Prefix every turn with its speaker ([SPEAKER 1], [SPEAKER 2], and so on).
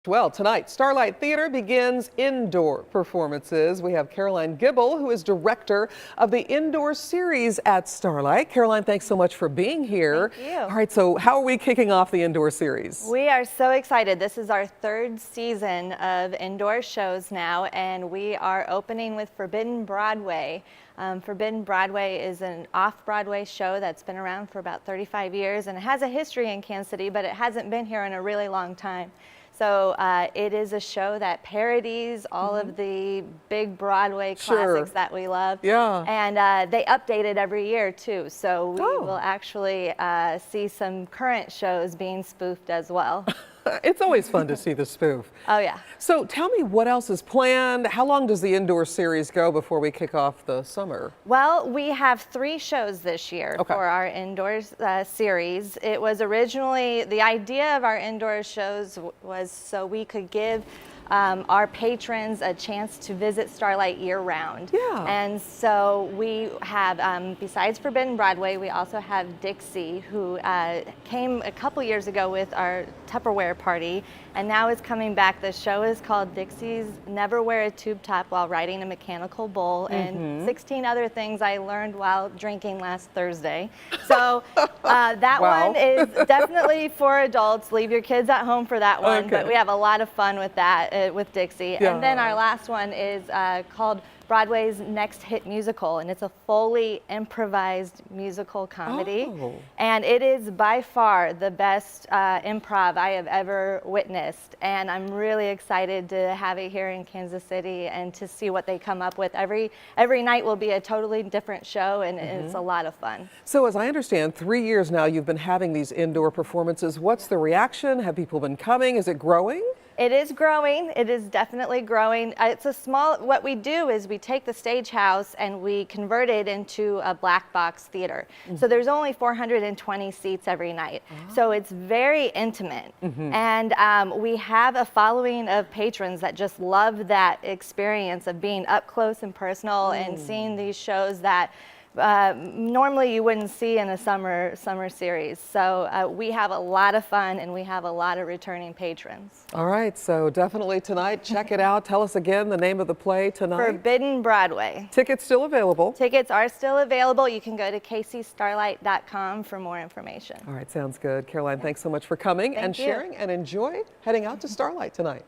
[SPEAKER 1] Well, tonight, Starlight Theater begins indoor performances. We have Caroline Gibble, who is director of the indoor series at Starlight. Caroline, thanks so much for being here.
[SPEAKER 2] Thank you.
[SPEAKER 1] All right, so how are we kicking off the indoor series?
[SPEAKER 2] We are so excited. This is our third season of indoor shows now, and we are opening with Forbidden Broadway. Forbidden Broadway is an off-Broadway show that's been around for about 35 years, and it has a history in Kansas City, but it hasn't been here in a really long time. So it is a show that parodies all of the big Broadway classics that we love.
[SPEAKER 1] Yeah.
[SPEAKER 2] And they update it every year too. So we will actually see some current shows being spoofed as well.
[SPEAKER 1] It's always fun to see the spoof.
[SPEAKER 2] Oh yeah.
[SPEAKER 1] So tell me what else is planned. How long does the indoor series go before we kick off the summer?
[SPEAKER 2] Well, we have 3 shows this year for our indoors series. It was originally, the idea of our indoor shows was so we could give our patrons a chance to visit Starlight year-round.
[SPEAKER 1] Yeah.
[SPEAKER 2] And so we have, besides Forbidden Broadway, we also have Dixie, who came a couple years ago with our Tupperware party, and now is coming back. The show is called Dixie's Never Wear a Tube Top While Riding a Mechanical Bull, and 16 other things I learned while drinking last Thursday. So that one is definitely for adults. Leave your kids at home for that one, but we have a lot of fun with that. With Dixie.
[SPEAKER 1] Yeah.
[SPEAKER 2] And then our last one is called Broadway's Next Hit Musical, and it's a fully improvised musical comedy. And it is by far the best improv I have ever witnessed, and I'm really excited to have it here in Kansas City and to see what they come up with. Every night will be a totally different show, and it's a lot of fun.
[SPEAKER 1] So as I understand, 3 years now you've been having these indoor performances. What's the reaction? Have people been coming? Is it growing?
[SPEAKER 2] It is growing. It is definitely growing. It's a small, what we do is we take the stage house and we convert it into a black box theater. So there's only 420 seats every night. So it's very intimate. And we have a following of patrons that just love that experience of being up close and personal and seeing these shows that normally you wouldn't see in a summer series. So we have a lot of fun, and we have a lot of returning patrons.
[SPEAKER 1] All right, so definitely tonight, check it out. Tell us again the name of the play tonight.
[SPEAKER 2] Forbidden Broadway.
[SPEAKER 1] Tickets still available.
[SPEAKER 2] Tickets are still available. You can go to kcstarlight.com for more information.
[SPEAKER 1] All right, sounds good. Caroline, thanks so much for coming and sharing, and enjoy heading out to Starlight tonight.